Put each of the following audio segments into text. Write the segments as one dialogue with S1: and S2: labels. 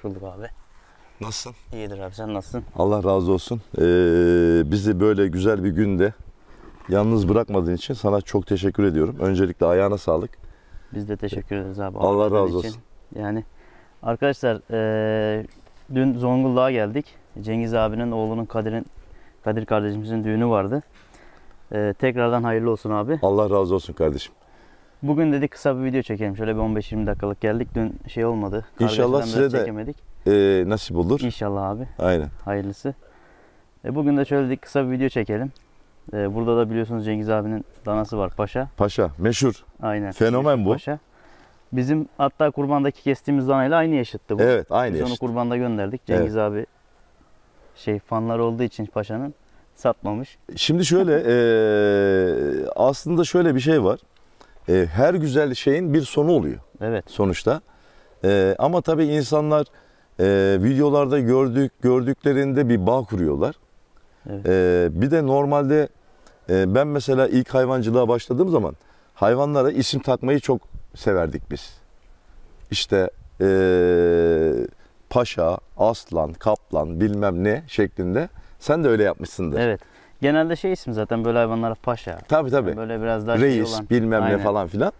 S1: bulduk abi.
S2: Nasılsın?
S1: İyidir abi, sen nasılsın?
S2: Allah razı olsun. Bizi böyle güzel bir günde yalnız bırakmadığın için sana çok teşekkür ediyorum. Öncelikle ayağına sağlık.
S1: Biz de teşekkür ederiz abi.
S2: Allah
S1: ağırladığın
S2: razı
S1: için.
S2: olsun.
S1: Yani arkadaşlar dün Zonguldak'a geldik. Cengiz abinin oğlunun Kadir kardeşimizin düğünü vardı. Tekrardan hayırlı olsun abi.
S2: Allah razı olsun kardeşim.
S1: Bugün dedik kısa bir video çekelim. Şöyle bir 15-20 dakikalık geldik. Dün şey olmadı.
S2: İnşallah
S1: Kardeşimden biraz
S2: size de
S1: çekemedik.
S2: Nasip olur.
S1: İnşallah abi.
S2: Aynen.
S1: Hayırlısı. Bugün de şöyle dedik kısa bir video çekelim. Burada da biliyorsunuz Cengiz abinin danası var, Paşa.
S2: Paşa meşhur.
S1: Aynen.
S2: Fenomen bu.
S1: Paşa. Bizim hatta kurbandaki kestiğimiz danayla aynı yaşıttı bu.
S2: Evet, aynı
S1: Biz onu
S2: yaşıt.
S1: kurbanda gönderdik. Cengiz abi fanlar olduğu için Paşa'nın satmamış.
S2: Şimdi şöyle aslında şöyle bir şey var. Her güzel şeyin bir sonu oluyor.
S1: Evet.
S2: Sonuçta. Ama tabii insanlar videolarda gördüklerinde bir bağ kuruyorlar.
S1: Evet.
S2: Bir de normalde ben mesela ilk hayvancılığa başladığım zaman hayvanlara isim takmayı çok severdik biz. İşte paşa, aslan, kaplan bilmem ne şeklinde. Sen de öyle yapmışsındır.
S1: Evet. Genelde isim zaten böyle hayvanlara Paşa.
S2: Tabii.
S1: Yani böyle biraz daha
S2: Reis
S1: olan.
S2: bilmem
S1: Aynen.
S2: ne falan filan.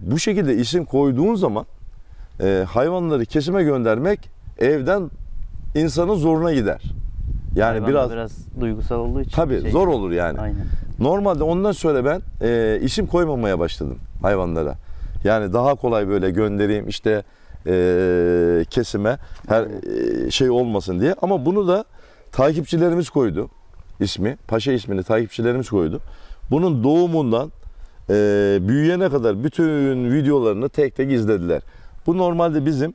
S2: Bu şekilde isim koyduğun zaman hayvanları kesime göndermek evden insanın zoruna gider. Yani
S1: Hayvan biraz duygusal olduğu için.
S2: tabii zor olur yani.
S1: Aynen.
S2: Normalde ondan sonra ben isim koymamaya başladım hayvanlara. Yani daha kolay böyle göndereyim işte kesime her şey olmasın diye. Ama bunu da takipçilerimiz koydu ismi. Paşa ismini takipçilerimiz koydu. Bunun doğumundan büyüyene kadar bütün videolarını tek tek izlediler. Bu normalde bizim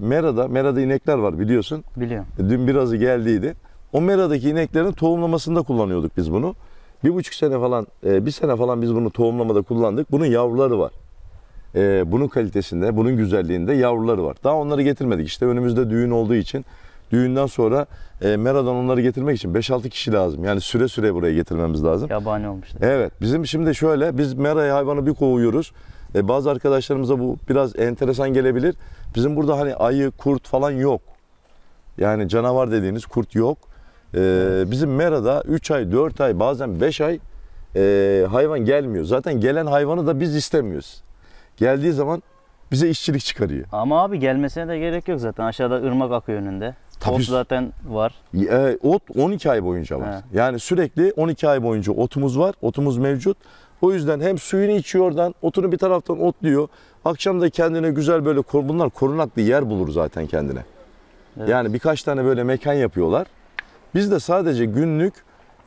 S2: Mera'da inekler var biliyorsun.
S1: Biliyorum.
S2: Dün birazı geldiydi. O Mera'daki ineklerin tohumlamasında kullanıyorduk biz bunu. 1,5 sene falan, 1 sene falan biz bunu tohumlamada kullandık. Bunun yavruları var. Bunun kalitesinde, bunun güzelliğinde yavruları var. Daha onları getirmedik. İşte önümüzde düğün olduğu için, düğünden sonra Mera'dan onları getirmek için 5-6 kişi lazım. Yani süre buraya getirmemiz lazım.
S1: Yabani olmuşlar.
S2: Evet, bizim şimdi şöyle, biz Mera'ya hayvanı bir kovuyoruz. Bazı arkadaşlarımıza bu biraz enteresan gelebilir. Bizim burada hani ayı, kurt falan yok. Yani canavar dediğiniz kurt yok. Bizim Mera'da 3 ay, 4 ay, bazen 5 ay hayvan gelmiyor. Zaten gelen hayvanı da biz istemiyoruz. Geldiği zaman bize işçilik çıkarıyor.
S1: Ama abi gelmesine de gerek yok zaten. Aşağıda ırmak akıyor önünde.
S2: Tabii.
S1: Ot zaten var.
S2: Ot 12 ay boyunca var.
S1: He.
S2: Yani sürekli 12 ay boyunca otumuz var. Otumuz mevcut. O yüzden hem suyunu içiyor oradan, otunu bir taraftan otluyor. Akşam da kendine güzel böyle bunlar korunaklı yer bulur zaten kendine.
S1: Evet.
S2: Yani birkaç tane böyle mekan yapıyorlar. Biz de sadece günlük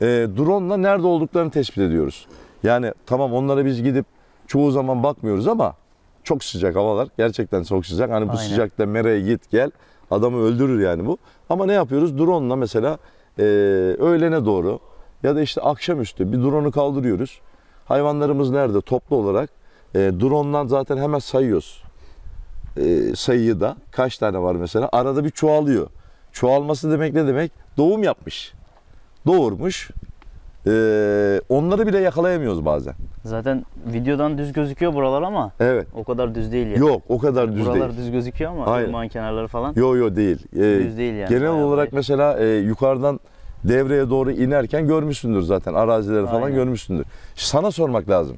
S2: drone'la nerede olduklarını tespit ediyoruz. Yani tamam onlara biz gidip çoğu zaman bakmıyoruz ama çok sıcak havalar. Gerçekten çok sıcak. Hani bu
S1: Aynen.
S2: sıcakta meraya git gel adamı öldürür yani bu. Ama ne yapıyoruz? Drone'la mesela öğlene doğru ya da işte akşamüstü bir drone'u kaldırıyoruz. Hayvanlarımız nerede? Toplu olarak drone'dan zaten hemen sayıyoruz. Sayıyı da kaç tane var mesela? Arada bir çoğalıyor. Çoğalması demek ne demek? Doğum yapmış. Doğurmuş. Onları bile yakalayamıyoruz bazen.
S1: Zaten videodan düz gözüküyor buralar ama
S2: Evet.
S1: o kadar düz değil yani.
S2: Yok o kadar düz
S1: Buralar
S2: değil.
S1: düz gözüküyor ama
S2: Aynen.
S1: ırmağın kenarları falan
S2: Yok değil.
S1: düz değil yani.
S2: Genel
S1: Bayağı
S2: olarak
S1: bayır.
S2: mesela yukarıdan devreye doğru inerken görmüşsündür zaten. Arazileri falan
S1: Aynen.
S2: görmüşsündür. Sana sormak lazım.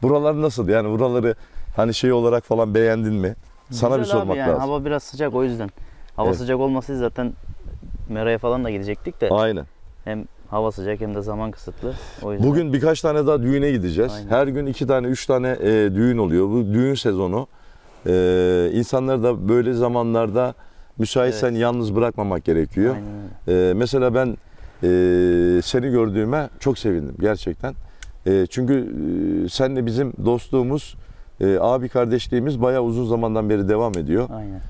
S2: Buralar nasıl? Yani buraları hani şey olarak falan beğendin mi? Sana
S1: Güzel
S2: bir sormak
S1: abi yani.
S2: lazım.
S1: Hava biraz sıcak o yüzden. Hava
S2: Evet.
S1: sıcak olmasaydı zaten Mera'ya falan da gidecektik de.
S2: Aynen.
S1: Hem hava sıcak hem de zaman kısıtlı. O yüzden.
S2: Bugün birkaç tane daha düğüne gideceğiz.
S1: Aynen.
S2: Her gün 2 tane 3 tane düğün oluyor. Bu düğün sezonu. İnsanları da böyle zamanlarda müsaitsen yalnız bırakmamak gerekiyor.
S1: Aynen öyle.
S2: Mesela ben seni gördüğüme çok sevindim gerçekten. Çünkü seninle bizim dostluğumuz, abi kardeşliğimiz bayağı uzun zamandan beri devam ediyor.
S1: Aynen.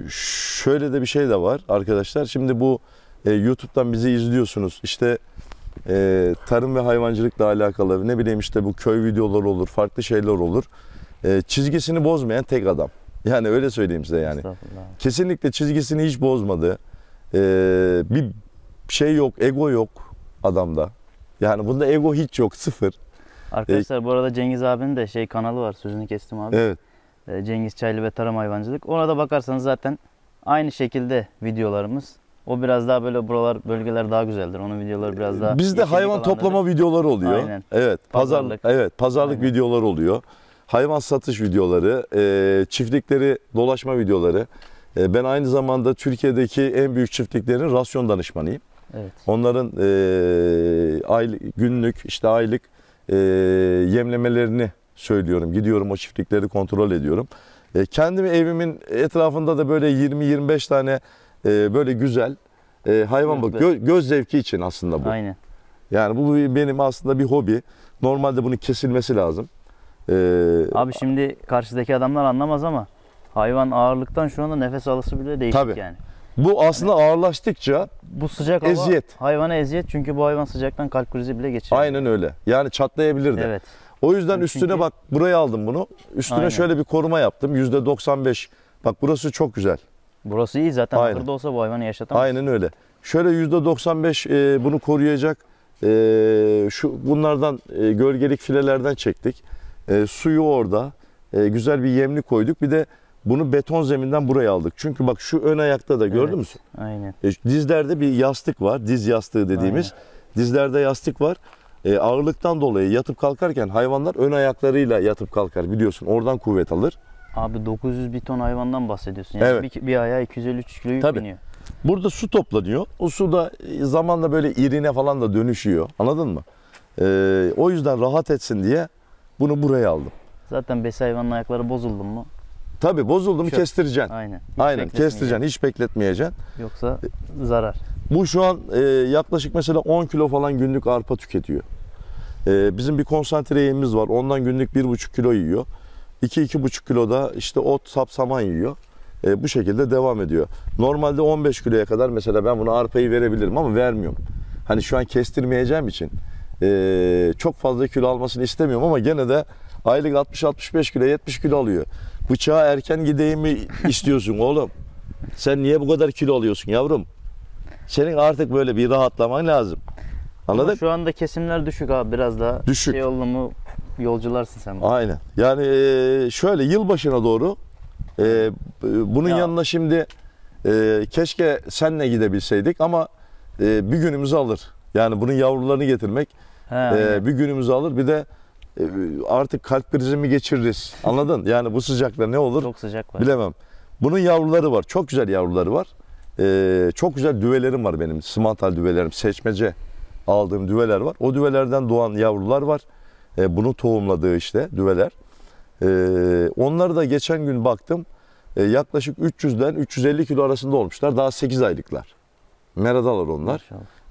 S2: Şöyle de bir şey de var arkadaşlar. Şimdi bu YouTube'dan bizi izliyorsunuz. İşte tarım ve hayvancılıkla alakalı ne bileyim işte bu köy videoları olur, farklı şeyler olur. Çizgisini bozmayan tek adam. Yani öyle söyleyeyim size yani.
S1: Estağfurullah.
S2: Kesinlikle çizgisini hiç bozmadı. Bir şey yok, ego yok adamda. Yani bunda ego hiç yok, sıfır.
S1: Arkadaşlar bu arada Cengiz abinin de kanalı var. Sözünü kestim abi.
S2: Evet.
S1: Cengiz Çaylı ve Tarım Hayvancılık. Ona da bakarsanız zaten aynı şekilde videolarımız. O biraz daha böyle bölgeler daha güzeldir. Onun videoları biraz daha
S2: Bizde
S1: yeşillik
S2: hayvan
S1: alanları.
S2: toplama videoları oluyor.
S1: Aynen.
S2: Evet,
S1: Pazarlık.
S2: pazarlık
S1: Aynen.
S2: videoları oluyor. Hayvan satış videoları, çiftlikleri dolaşma videoları. Ben aynı zamanda Türkiye'deki en büyük çiftliklerin rasyon danışmanıyım.
S1: Evet.
S2: Onların günlük, işte aylık yemlemelerini söylüyorum. Gidiyorum o çiftlikleri kontrol ediyorum. Kendimi evimin etrafında da böyle 20-25 tane böyle güzel hayvan bak göz zevki için aslında bu.
S1: Aynen.
S2: Yani bu benim aslında bir hobi. Normalde bunun kesilmesi lazım.
S1: Abi şimdi karşıdaki adamlar anlamaz ama hayvan ağırlıktan şu anda nefes alısı bile değişik
S2: Tabii.
S1: yani.
S2: Bu aslında ağırlaştıkça
S1: Bu sıcak hava
S2: eziyet.
S1: hayvana eziyet çünkü bu hayvan sıcaktan kalp krizi bile geçirir.
S2: Aynen öyle. Yani çatlayabilir de.
S1: Evet.
S2: O yüzden
S1: Çünkü-
S2: üstüne bak, buraya aldım bunu. Üstüne
S1: Aynen.
S2: şöyle bir koruma yaptım. %95. Bak burası çok güzel.
S1: Burası iyi zaten.
S2: Aynen.
S1: Ahırda olsa bu hayvanı yaşatamaz.
S2: Aynen öyle. Şöyle %95 bunu koruyacak. Bunlardan gölgelik filelerden çektik. Suyu orada. Güzel bir yemlik koyduk. Bir de bunu beton zeminden buraya aldık. Çünkü bak şu ön ayakta da gördün mü?
S1: Aynen.
S2: Dizlerde bir yastık var. Diz yastığı dediğimiz. Dizlerde yastık var. Ağırlıktan dolayı yatıp kalkarken hayvanlar ön ayaklarıyla yatıp kalkar biliyorsun. Oradan kuvvet alır.
S1: Abi 900 bir ton hayvandan bahsediyorsun. Yani
S2: Evet.
S1: bir ayağa 253 kilo yük
S2: Tabii.
S1: biniyor.
S2: Burada su toplanıyor. O su da zamanla böyle irine falan da dönüşüyor. Anladın mı? O yüzden rahat etsin diye bunu buraya aldım.
S1: Zaten besi hayvanın ayakları bozuldu mu?
S2: Tabii bozuldu mu
S1: Çöp.
S2: kestireceksin.
S1: Aynen. Hiç
S2: Aynen
S1: bekletmeyeceksin.
S2: kestireceksin. Hiç bekletmeyeceksin.
S1: Yoksa zarar.
S2: Bu şu an yaklaşık mesela 10 kilo falan günlük arpa tüketiyor. Bizim bir konsantre yemimiz var. Ondan günlük 1,5 kilo yiyor. 2-2,5 kilo da işte ot, sap, saman yiyor. Bu şekilde devam ediyor. Normalde 15 kiloya kadar mesela ben buna arpayı verebilirim ama vermiyorum. Hani şu an kestirmeyeceğim için çok fazla kilo almasını istemiyorum ama gene de aylık 60-65 kilo, 70 kilo alıyor. Bıçağa erken gideyim mi istiyorsun oğlum? Sen niye bu kadar kilo alıyorsun yavrum? Senin artık böyle bir rahatlaman lazım.
S1: Ama
S2: Anladın?
S1: şu anda kesimler düşük abi. Biraz daha
S2: Düşük.
S1: şey oldu mu yolcularsın sen.
S2: Aynen. Yani şöyle yılbaşına doğru bunun
S1: Ya.
S2: yanına şimdi keşke senle gidebilseydik ama bir günümüzü alır. Yani bunun yavrularını getirmek
S1: He, aynen.
S2: bir günümüzü alır. Bir de artık kalp krizi mi geçiririz? Anladın? Yani bu sıcakta ne olur
S1: Çok sıcak var.
S2: bilemem. Bunun yavruları var. Çok güzel yavruları var. Çok güzel düvelerim var benim. Simantal düvelerim. Seçmece aldığım düveler var. O düvelerden doğan yavrular var. Bunu tohumladığı işte düveler. Onları da geçen gün baktım. Yaklaşık 300'den 350 kilo arasında olmuşlar. Daha 8 aylıklar. Meradalar onlar.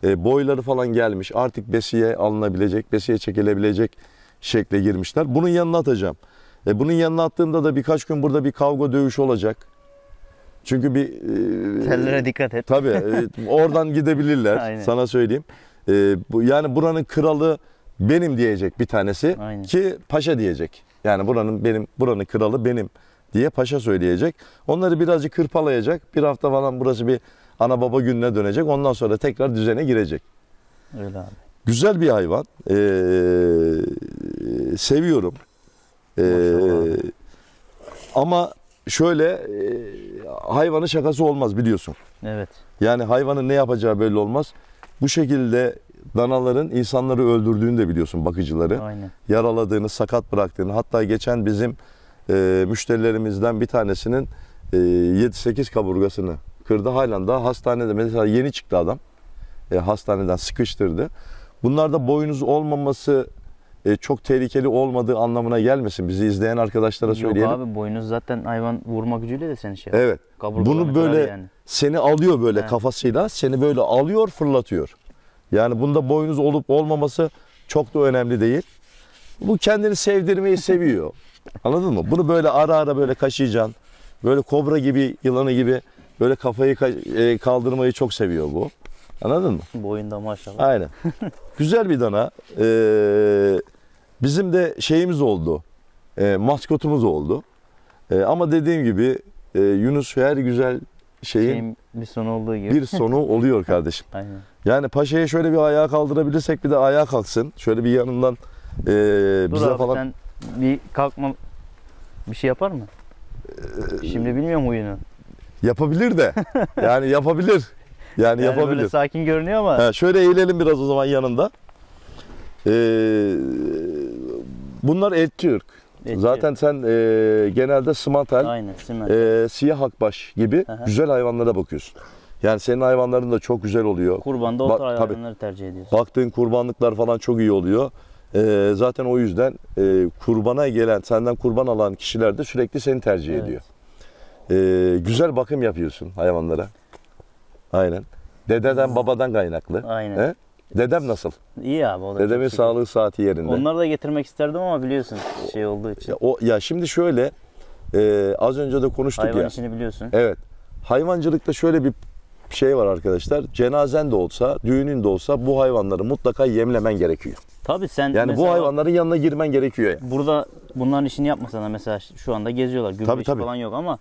S1: Maşallah.
S2: Boyları falan gelmiş. Artık besiye alınabilecek, besiye çekilebilecek şekle girmişler. Bunun yanına atacağım. Bunun yanına attığımda da birkaç gün burada bir kavga dövüş olacak. Çünkü bir
S1: Tellere dikkat et.
S2: tabii oradan gidebilirler.
S1: Aynen.
S2: Sana söyleyeyim. Yani buranın kralı benim diyecek bir tanesi
S1: Aynen.
S2: ki paşa diyecek. Yani buranın kralı benim diye paşa söyleyecek. Onları birazcık hırpalayacak. Bir hafta falan burası bir ana baba gününe dönecek. Ondan sonra tekrar düzene girecek.
S1: Öyle abi.
S2: Güzel bir hayvan. Seviyorum.
S1: Maşallah.
S2: Ama şöyle hayvanın şakası olmaz biliyorsun.
S1: Evet.
S2: Yani hayvanın ne yapacağı belli olmaz. Bu şekilde danaların insanları öldürdüğünü de biliyorsun bakıcıları.
S1: Aynen.
S2: Yaraladığını, sakat bıraktığını. Hatta geçen bizim müşterilerimizden bir tanesinin 7-8 kaburgasını kırdı. Halen daha hastanede mesela yeni çıktı adam. Hastaneden sıkıştırdı. Bunlar da boynuz olmaması çok tehlikeli olmadığı anlamına gelmesin. Bizi izleyen arkadaşlara söyleyelim.
S1: Yok abi boynuz zaten hayvan vurma gücüyle de seni şey.
S2: Evet.
S1: Kaburgalarını
S2: Bunu
S1: kırar
S2: böyle
S1: yani.
S2: seni alıyor böyle
S1: He.
S2: kafasıyla. Seni böyle alıyor, fırlatıyor. Yani bunda boynuz olup olmaması çok da önemli değil. Bu kendini sevdirmeyi seviyor. Anladın mı? Bunu böyle ara ara böyle kaşıyacaksın. Böyle kobra gibi, yılanı gibi böyle kafayı kaldırmayı çok seviyor bu. Anladın mı?
S1: Boyunda maşallah.
S2: Aynen. Güzel bir dana. Bizim de şeyimiz oldu. Maskotumuz oldu. Ama dediğim gibi Yunus her güzel şeyin
S1: Bir sonu olduğu gibi.
S2: bir sonu oluyor kardeşim.
S1: Aynen.
S2: Yani paşaya şöyle bir ayağa kaldırabilirsek bir de ayağa kalksın. Şöyle bir yanından
S1: Dur
S2: bize
S1: abi
S2: falan.
S1: sen bir kalkma bir şey yapar mı? Şimdi bilmiyorum huyunu.
S2: yapabilir de. Yani yapabilir. Yani yapabilir.
S1: Böyle sakin görünüyor ama.
S2: Ha, şöyle eğilelim biraz o zaman yanında. Bunlar etçi ırk.
S1: Etçi.
S2: Zaten sen genelde simental,
S1: Aynen, simental.
S2: siyah akbaş gibi
S1: Aha.
S2: güzel hayvanlara bakıyorsun. Yani senin hayvanların da çok güzel oluyor.
S1: Kurbanda o tarz
S2: tabii.
S1: hayvanları tercih ediyorsun.
S2: Baktığın kurbanlıklar falan çok iyi oluyor. Zaten o yüzden kurbana gelen, senden kurban alan kişiler de sürekli seni tercih
S1: Evet.
S2: ediyor. Güzel bakım yapıyorsun hayvanlara. Aynen. Dededen babadan kaynaklı.
S1: Aynen.
S2: He? Dedem nasıl?
S1: İyi abi, o da
S2: Dedemin
S1: çok şükür.
S2: sağlığı saati yerinde.
S1: Onları da getirmek isterdim ama biliyorsun şey olduğu için.
S2: Ya şimdi şöyle az önce de konuştuk
S1: Hayvan
S2: ya.
S1: işini biliyorsun.
S2: Evet. Hayvancılıkta şöyle bir şey var arkadaşlar. Cenazen de olsa, düğünün de olsa bu hayvanları mutlaka yemlemen gerekiyor.
S1: Tabii sen
S2: Yani
S1: mesela
S2: bu hayvanların yanına girmen gerekiyor. Yani.
S1: burada bunların işini yapmasan da mesela şu anda geziyorlar. Gübre
S2: Tabii,
S1: işi
S2: tabii.
S1: falan yok ama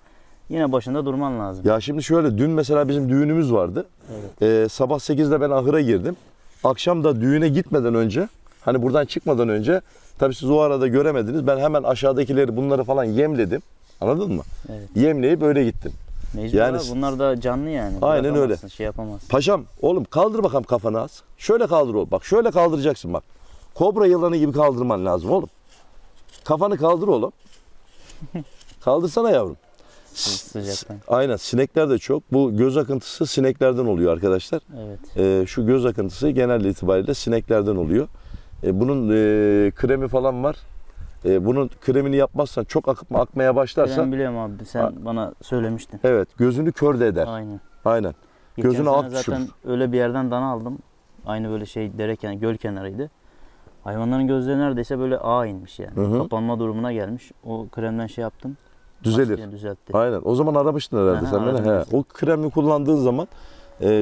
S1: yine başında durman lazım.
S2: Ya şimdi şöyle, dün mesela bizim düğünümüz vardı. Sabah 8'de ben ahıra girdim. Akşam da düğüne gitmeden önce, hani buradan çıkmadan önce, tabii siz o arada göremediniz. Ben hemen aşağıdakileri, bunları falan yemledim. Anladın mı?
S1: Evet.
S2: Yemleyip öyle gittim.
S1: Mecbur
S2: Yani-
S1: abi, bunlar da canlı yani.
S2: Aynen öyle.
S1: Bırakamazsın, şey yapamazsın.
S2: Paşam oğlum kaldır bakalım kafanı az. Şöyle kaldır oğlum. Bak şöyle kaldıracaksın bak. Kobra yılanı gibi kaldırman lazım oğlum. Kafanı kaldır oğlum. Kaldırsana yavrum.
S1: Sıcaktan.
S2: Aynen, sinekler de çok. Bu göz akıntısı sineklerden oluyor arkadaşlar.
S1: Evet.
S2: Şu göz akıntısı genel itibariyle sineklerden oluyor. Bunun kremi falan var. Bunun kremini yapmazsan, çok akmaya başlarsa,
S1: Ben biliyorum abi, sen bana söylemiştin.
S2: evet, gözünü kör de eder.
S1: Aynen.
S2: Aynen.
S1: Geçen
S2: Gözüne
S1: sene
S2: ak
S1: zaten
S2: düşürür.
S1: öyle bir yerden dana aldım. Aynı böyle göl kenarıydı. Hayvanların gözleri neredeyse böyle ağa inmiş yani.
S2: Hı hı.
S1: Kapanma durumuna gelmiş. O kremden şey yaptım.
S2: Düzelir.
S1: Yine düzeltti.
S2: Aynen. O zaman aramıştın herhalde
S1: Aha,
S2: sen beni.
S1: aradım.
S2: He. O kremi kullandığın zaman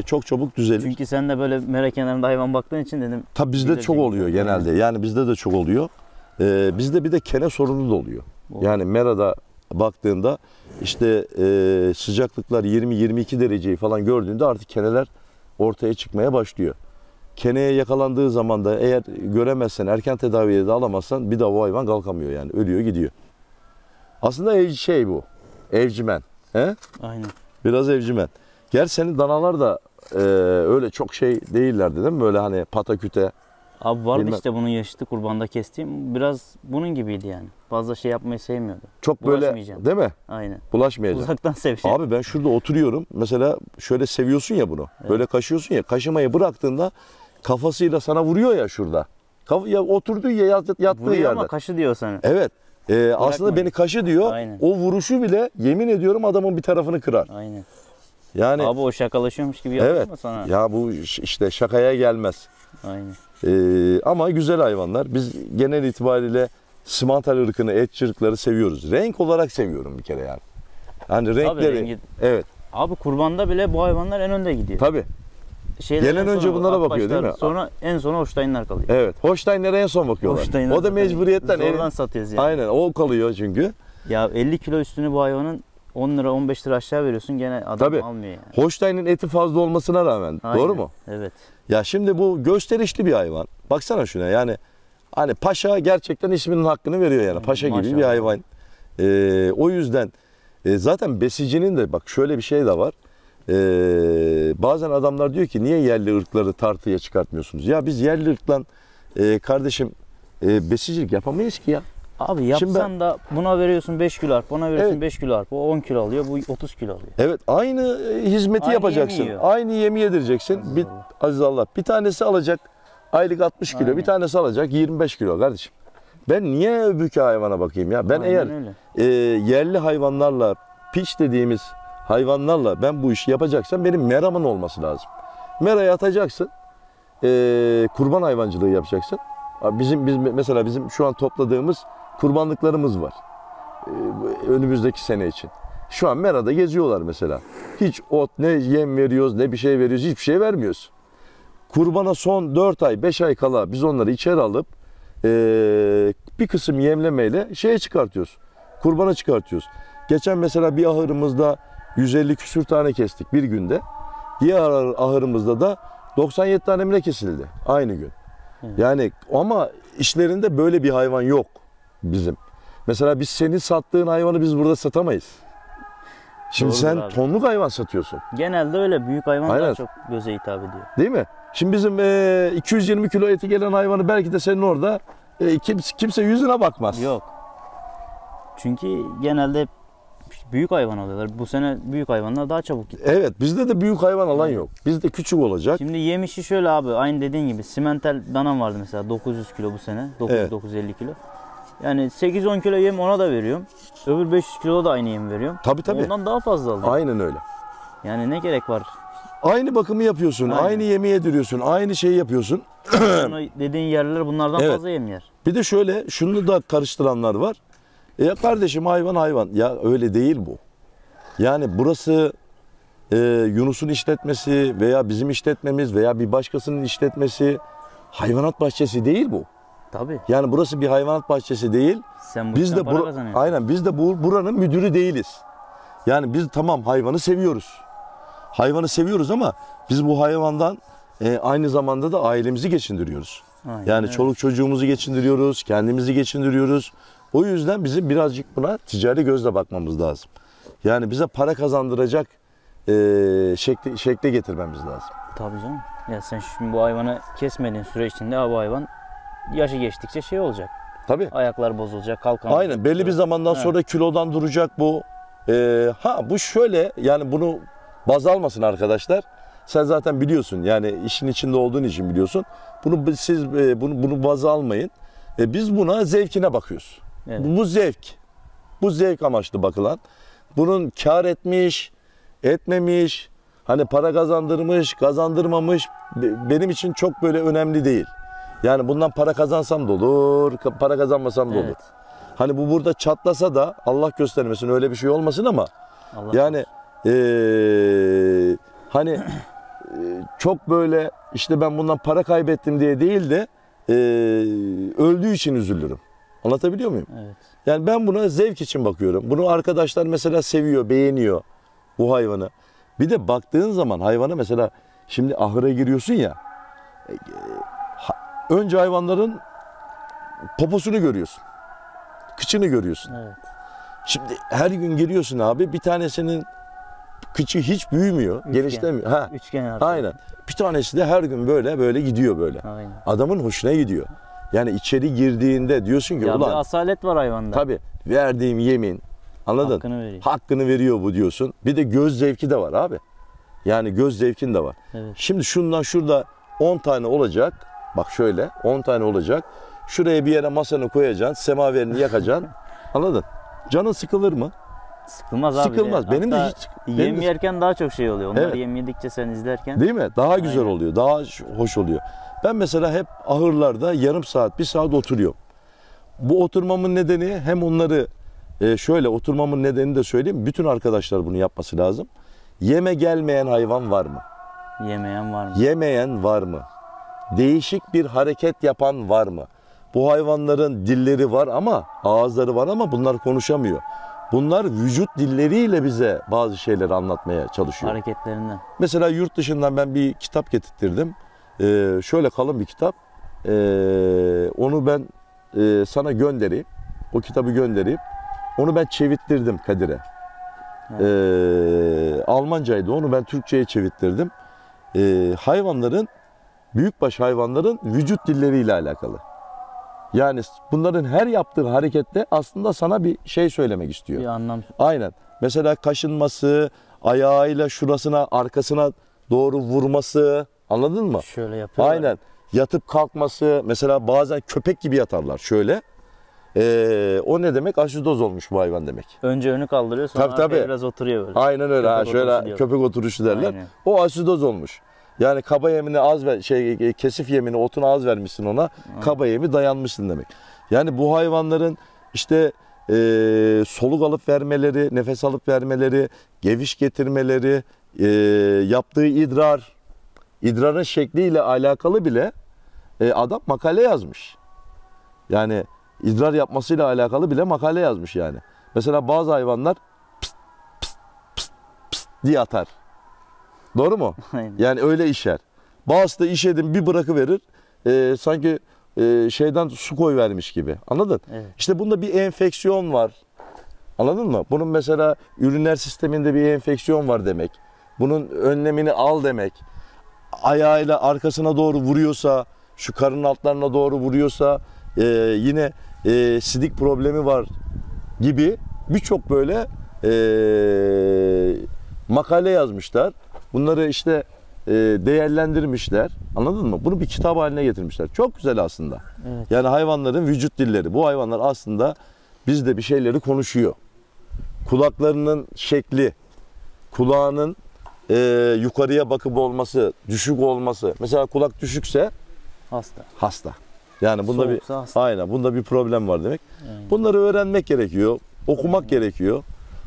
S2: çok çabuk düzelir.
S1: Çünkü sen de böyle mera kenarında hayvan baktığın için dedim.
S2: Tabii bizde
S1: bilir
S2: çok
S1: Cengiz
S2: oluyor
S1: abi.
S2: genelde. Yani bizde de çok oluyor. Bizde bir de kene sorunu da oluyor.
S1: Oluyor.
S2: Yani merada baktığında işte sıcaklıklar 20-22 dereceyi falan gördüğünde artık keneler ortaya çıkmaya başlıyor. Keneye yakalandığı zaman da eğer göremezsen, erken tedaviye de alamazsan bir daha o hayvan kalkamıyor yani. Ölüyor gidiyor. Aslında bu. Evcimen. He?
S1: Aynen.
S2: Biraz evcimen. Gerçi senin danalar da öyle çok şey değillerdi değil mi? Böyle hani pataküte.
S1: Abi vardı
S2: Bilmem.
S1: işte bunun yaşıtı kurbanda kestiğim. Biraz bunun gibiydi yani. Fazla şey yapmayı sevmiyordu.
S2: Çok böyle
S1: Bulaşmayacağım.
S2: değil mi?
S1: Aynen.
S2: Bulaşmayacak.
S1: Uzaktan seveceğim.
S2: Abi ben şurada oturuyorum. Mesela şöyle seviyorsun ya bunu.
S1: Evet.
S2: Böyle kaşıyorsun ya. Kaşımayı bıraktığında kafasıyla sana vuruyor ya şurada. Ya oturduğu ya yattığı
S1: Vuruyor
S2: yerde.
S1: ama kaşı diyor sana.
S2: Evet. Aslında beni kaşı diyor.
S1: Aynen.
S2: O vuruşu bile yemin ediyorum adamın bir tarafını kırar.
S1: Aynen.
S2: Yani
S1: Abi o şakalaşıyormuş gibi yapıyor
S2: evet.
S1: mu sana?
S2: Ya bu işte şakaya gelmez.
S1: Aynen.
S2: Ama güzel hayvanlar. Biz genel itibariyle simental ırkını, etçi ırkları seviyoruz. Renk olarak seviyorum bir kere yani. Hani renkleri.
S1: rengi-
S2: Evet.
S1: Abi kurbanda bile bu hayvanlar en önde gidiyor.
S2: Tabii.
S1: Şeylerden
S2: Gelen önce
S1: sonra
S2: bunlara bakıyor
S1: akbaşlar,
S2: değil mi?
S1: Sonra en sona Holstein'ler kalıyor.
S2: Evet. Holstein'lere en son bakıyorlar.
S1: Holstein'ler
S2: O da
S1: zaten
S2: mecburiyetten.
S1: Zordan satıyoruz yani.
S2: Aynen. O kalıyor çünkü.
S1: Ya 50 kilo üstünü bu hayvanın 10 lira 15 lira aşağı veriyorsun gene adam
S2: Tabii.
S1: almıyor yani.
S2: Holstein'in eti fazla olmasına rağmen.
S1: Aynen.
S2: Doğru mu?
S1: Evet.
S2: Ya şimdi bu gösterişli bir hayvan. Baksana şuna yani. Hani paşa gerçekten isminin hakkını veriyor yani. Paşa gibi bir
S1: Maşallah.
S2: hayvan. O yüzden zaten besicinin de bak şöyle bir şey de var. Bazen adamlar diyor ki niye yerli ırkları tartıya çıkartmıyorsunuz? Ya biz yerli ırkla kardeşim besicilik yapamayız ki ya.
S1: Abi yapsan
S2: Şimdi
S1: da buna veriyorsun 5 kilo arpa, ona veriyorsun
S2: Evet.
S1: 5 kilo arpa. O 10 kilo alıyor, bu 30 kilo alıyor.
S2: Evet, aynı hizmeti
S1: Aynı
S2: yapacaksın.
S1: yemi yiyor.
S2: Aynı yemi yedireceksin. Aziz Allah. Bir tanesi alacak aylık 60 kilo,
S1: Aynen.
S2: bir tanesi alacak 25 kilo kardeşim. Ben niye öbürkü hayvana bakayım ya? Ben
S1: Aynen
S2: eğer
S1: öyle.
S2: yerli hayvanlarla, piç dediğimiz hayvanlarla ben bu işi yapacaksam benim meramın olması lazım. Meraya atacaksın. Kurban hayvancılığı yapacaksın. Mesela bizim şu an topladığımız kurbanlıklarımız var. Önümüzdeki sene için. Şu an merada geziyorlar mesela. Hiç ot ne yem veriyoruz ne bir şey veriyoruz, hiçbir şey vermiyoruz. Kurbana son 4 ay 5 ay kala biz onları içeri alıp bir kısım yemlemeyle şeye çıkartıyoruz. Kurbana çıkartıyoruz. Geçen mesela bir ahırımızda 150 küsür tane kestik bir günde. Diğer ahırımızda da 97 tane mi ne kesildi aynı gün.
S1: Evet.
S2: Yani ama işlerinde böyle bir hayvan yok bizim. Mesela biz senin sattığın hayvanı biz burada satamayız. Şimdi
S1: Doğrudur
S2: sen
S1: abi.
S2: tonluk hayvan satıyorsun.
S1: Genelde öyle büyük hayvan
S2: Aynen.
S1: daha çok göze hitap ediyor.
S2: Değil mi? Şimdi bizim 220 kilo eti gelen hayvanı belki de senin orada kimse yüzüne bakmaz.
S1: Yok. Çünkü genelde hep büyük hayvan alıyorlar. Bu sene büyük hayvanlar daha çabuk gitti.
S2: Evet, bizde de büyük hayvan alan
S1: Evet.
S2: yok. Bizde küçük olacak.
S1: Şimdi yemişi şöyle abi, aynı dediğin gibi simental danam vardı mesela 900 kilo bu sene. 900-950 kilo. Yani 8-10 kilo yem ona da veriyorum. Öbür 500 kilo da aynı yem veriyorum.
S2: Tabii.
S1: Ondan daha fazla alıyorum.
S2: Aynen öyle.
S1: Yani ne gerek var?
S2: Aynı bakımı yapıyorsun,
S1: Aynen.
S2: aynı yemeği yediriyorsun, aynı şeyi yapıyorsun.
S1: Sonra dediğin yerler bunlardan
S2: Evet.
S1: fazla yem yer.
S2: Bir de şöyle, şunu da karıştıranlar var. Ya kardeşim hayvan. Ya öyle değil bu. Yani burası Yunus'un işletmesi veya bizim işletmemiz veya bir başkasının işletmesi, hayvanat bahçesi değil bu.
S1: Tabii.
S2: Yani burası bir hayvanat bahçesi değil.
S1: Sen bu
S2: Biz
S1: işten
S2: de
S1: para kazanıyorsun.
S2: aynen biz de buranın müdürü değiliz. Yani biz tamam hayvanı seviyoruz. Hayvanı seviyoruz ama biz bu hayvandan aynı zamanda da ailemizi geçindiriyoruz.
S1: Aynen
S2: Yani
S1: öyle.
S2: çoluk çocuğumuzu geçindiriyoruz, kendimizi geçindiriyoruz. O yüzden bizim birazcık buna ticari gözle bakmamız lazım. Yani bize para kazandıracak şekle getirmemiz lazım.
S1: Tabii canım. Ya sen şimdi bu hayvanı kesmediğin süre içinde bu hayvan yaşı geçtikçe şey olacak.
S2: Tabii.
S1: Ayaklar bozulacak, kalkamayacak.
S2: Aynen belli bir zamandan
S1: Evet.
S2: sonra kilodan duracak bu. Bu şöyle, yani bunu baz almasın arkadaşlar. Sen zaten biliyorsun, yani işin içinde olduğun için biliyorsun. Bunu baz almayın. Biz buna zevkine bakıyoruz.
S1: Evet.
S2: Bu zevk. Bu zevk amaçlı bakılan. Bunun kar etmiş, etmemiş, hani para kazandırmış, kazandırmamış benim için çok böyle önemli değil. Yani bundan para kazansam da olur, para kazanmasam da olur.
S1: Evet.
S2: Hani bu burada çatlasa da Allah göstermesin öyle bir şey olmasın ama
S1: Allah
S2: yani hani çok böyle işte ben bundan para kaybettim diye değil de öldüğü için üzülürüm. Anlatabiliyor muyum?
S1: Evet.
S2: Yani ben buna zevk için bakıyorum. Bunu arkadaşlar mesela seviyor, beğeniyor bu hayvanı. Bir de baktığın zaman hayvana mesela şimdi ahıra giriyorsun ya. Önce hayvanların poposunu görüyorsun. Kıçını görüyorsun.
S1: Evet.
S2: Şimdi her gün giriyorsun abi, bir tanesinin kıçı hiç büyümüyor,
S1: Üçgen.
S2: genişlemiyor. Ha,
S1: Üçgen artık.
S2: aynen. Bir tanesi de her gün böyle gidiyor böyle.
S1: Aynen.
S2: Adamın hoşuna gidiyor. Yani içeri girdiğinde diyorsun ki
S1: Ya bir
S2: ulan
S1: asalet var hayvanda.
S2: tabii verdiğim yemin, anladın?
S1: Hakkını veriyor.
S2: Hakkını veriyor bu diyorsun. Bir de göz zevki de var abi. Yani göz zevkin de var.
S1: Evet.
S2: Şimdi şundan şurada 10 tane olacak. Bak şöyle 10 tane olacak. Şuraya bir yere masanı koyacaksın. Semaverini yakacaksın. Anladın? Canın sıkılır mı?
S1: Sıkılmaz abi.
S2: Sıkılmaz. Benim de
S1: Hatta
S2: hiç-
S1: yem
S2: benim de-
S1: yerken daha çok şey oluyor. Onlar
S2: Evet.
S1: yem yedikçe sen izlerken.
S2: Değil mi? Daha güzel
S1: Aynen.
S2: oluyor. Daha hoş oluyor. Ben mesela hep ahırlarda yarım saat, bir saat oturuyorum. Bu oturmamın nedeni hem onları şöyle oturmamın nedenini de söyleyeyim. Bütün arkadaşlar bunu yapması lazım. Yeme gelmeyen hayvan var mı?
S1: Yemeyen var mı?
S2: Yemeyen var mı? Değişik bir hareket yapan var mı? Bu hayvanların dilleri var ama ağızları var ama bunlar konuşamıyor. Bunlar vücut dilleriyle bize bazı şeyleri anlatmaya çalışıyor.
S1: Hareketlerinden.
S2: Mesela yurt dışından ben bir kitap getirttirdim. Şöyle kalın bir kitap. Onu ben sana göndereyim. O kitabı göndereyim. Onu ben çevirttirdim Kadir'e. Almancaydı. Onu ben Türkçe'ye çevirttirdim. Büyükbaş hayvanların vücut dilleriyle alakalı. Yani bunların her yaptığı harekette aslında sana bir şey söylemek istiyor.
S1: Bir anlam.
S2: Aynen. Mesela kaşınması, ayağıyla şurasına, arkasına doğru vurması. Anladın mı?
S1: Şöyle yapıyorlar.
S2: Aynen. Yatıp kalkması. Mesela bazen köpek gibi yatarlar şöyle. O ne demek? Aşidoz olmuş bu hayvan demek.
S1: Önce önü kaldırıyor sonra
S2: Tabii, tabii.
S1: arkaya biraz oturuyor böyle.
S2: Aynen öyle.
S1: Köpek oturuşu
S2: Şöyle
S1: diyor.
S2: köpek oturuşu derler.
S1: Aynen.
S2: O aşidoz olmuş. Yani kaba yemini az ver, kesif yemini, otunu az vermişsin ona. Kaba yemi dayanmışsın demek. Yani bu hayvanların işte soluk alıp vermeleri, nefes alıp vermeleri, geviş getirmeleri, yaptığı idrarın şekliyle alakalı bile adam makale yazmış. Yani idrar yapmasıyla alakalı bile makale yazmış yani. Mesela bazı hayvanlar pst, pst, pst, pst diye atar. Doğru mu?
S1: Aynen.
S2: Yani öyle işer. Bazısı da işedin bir bırakıverir. Sanki şeyden su koy vermiş gibi. Anladın?
S1: Evet.
S2: İşte bunda bir enfeksiyon var. Anladın mı? Bunun mesela üriner sisteminde bir enfeksiyon var demek. Bunun önlemini al demek. Ayağıyla arkasına doğru vuruyorsa, şu karın altlarına doğru vuruyorsa yine sidik problemi var gibi birçok böyle makale yazmışlar. Bunları işte değerlendirmişler. Anladın mı? Bunu bir kitap haline getirmişler. Çok güzel aslında.
S1: Evet.
S2: Yani hayvanların vücut dilleri. Bu hayvanlar aslında bizde bir şeyleri konuşuyor. Kulaklarının şekli, kulağının yukarıya bakıp olması, düşük olması. Mesela kulak düşükse
S1: Hasta.
S2: hasta. Yani bunda
S1: Soğuksa
S2: bir
S1: hasta.
S2: aynen bunda bir problem var demek.
S1: Aynen.
S2: Bunları öğrenmek gerekiyor, okumak gerekiyor.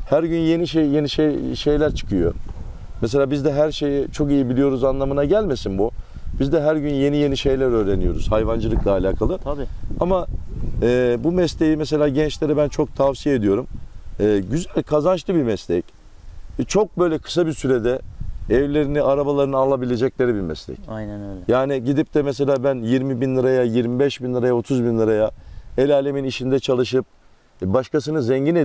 S2: Her gün yeni şeyler çıkıyor. Mesela biz de her şeyi çok iyi biliyoruz anlamına gelmesin bu. Biz de her gün yeni şeyler öğreniyoruz hayvancılıkla alakalı.
S1: Tabii.
S2: Ama bu mesleği mesela gençlere ben çok tavsiye ediyorum. Güzel, kazançlı bir meslek. Çok böyle kısa bir sürede evlerini, arabalarını alabilecekleri bir meslek.
S1: Aynen öyle.
S2: Yani gidip de mesela ben 20 bin liraya, 25 bin liraya, 30 bin liraya el alemin işinde çalışıp başkasını zengin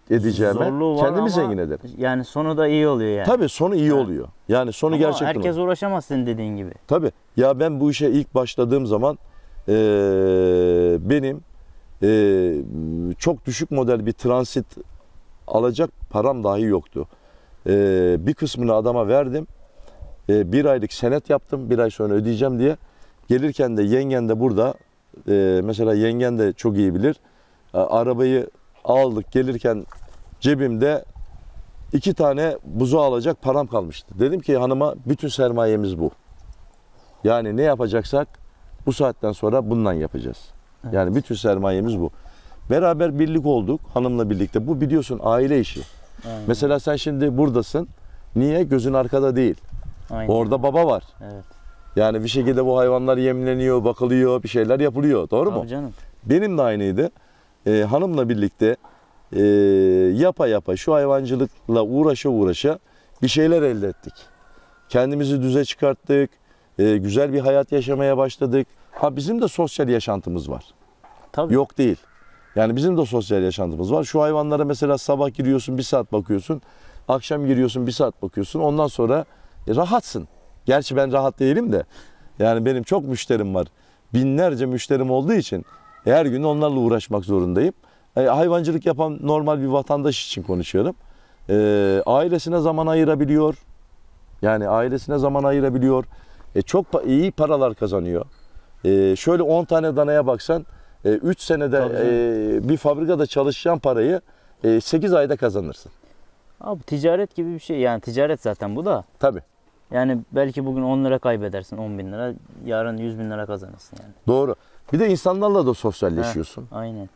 S2: edeceğime
S1: Zorluğu var
S2: kendimi
S1: ama
S2: zengin ederim.
S1: Yani sonu da iyi oluyor yani.
S2: Tabii sonu iyi
S1: Ha.
S2: oluyor. Yani sonu
S1: Ama
S2: gerçekten
S1: herkes uğraşamaz senin dediğin gibi.
S2: Tabii. Ya ben bu işe ilk başladığım zaman benim çok düşük model bir transit alacak param dahi yoktu. Bir kısmını adama verdim. Bir aylık senet yaptım. Bir ay sonra ödeyeceğim diye. Gelirken de yengen de burada. Mesela yengen de çok iyi bilir. Arabayı aldık gelirken cebimde 2 tane buzu alacak param kalmıştı. Dedim ki hanıma bütün sermayemiz bu. Yani ne yapacaksak bu saatten sonra bundan yapacağız.
S1: Evet.
S2: Yani bütün sermayemiz bu. Beraber birlik olduk hanımla birlikte. Bu biliyorsun aile işi.
S1: Aynen.
S2: Mesela sen şimdi buradasın. Niye? Gözün arkada değil.
S1: Aynen.
S2: Orada baba var.
S1: Evet.
S2: Yani bir şekilde bu hayvanlar yemleniyor, bakılıyor, bir şeyler yapılıyor. Doğru mu?
S1: Tabii canım.
S2: Benim de aynıydı. Hanımla birlikte yapa şu hayvancılıkla uğraşa bir şeyler elde ettik. Kendimizi düze çıkarttık. Güzel bir hayat yaşamaya başladık. Ha bizim de sosyal yaşantımız var.
S1: Tabii.
S2: Yok değil. Yani bizim de sosyal yaşantımız var. Şu hayvanlara mesela sabah giriyorsun 1 saat bakıyorsun. Akşam giriyorsun 1 saat bakıyorsun. Ondan sonra rahatsın. Gerçi ben rahat değilim de. Yani benim çok müşterim var. Binlerce müşterim olduğu için her gün onlarla uğraşmak zorundayım. Hayvancılık yapan normal bir vatandaş için konuşuyorum. Ailesine zaman ayırabiliyor. Yani ailesine zaman ayırabiliyor. Çok iyi paralar kazanıyor. Şöyle 10 tane danaya baksan 3 senede bir fabrikada çalışacağın parayı 8 ayda kazanırsın.
S1: Abi ticaret gibi bir şey. Yani ticaret zaten bu da.
S2: Tabii.
S1: Yani belki bugün 10 lira kaybedersin, 10 bin lira. Yarın 100 bin lira kazanırsın yani.
S2: Doğru. Bir de insanlarla da sosyalleşiyorsun.
S1: Aynen.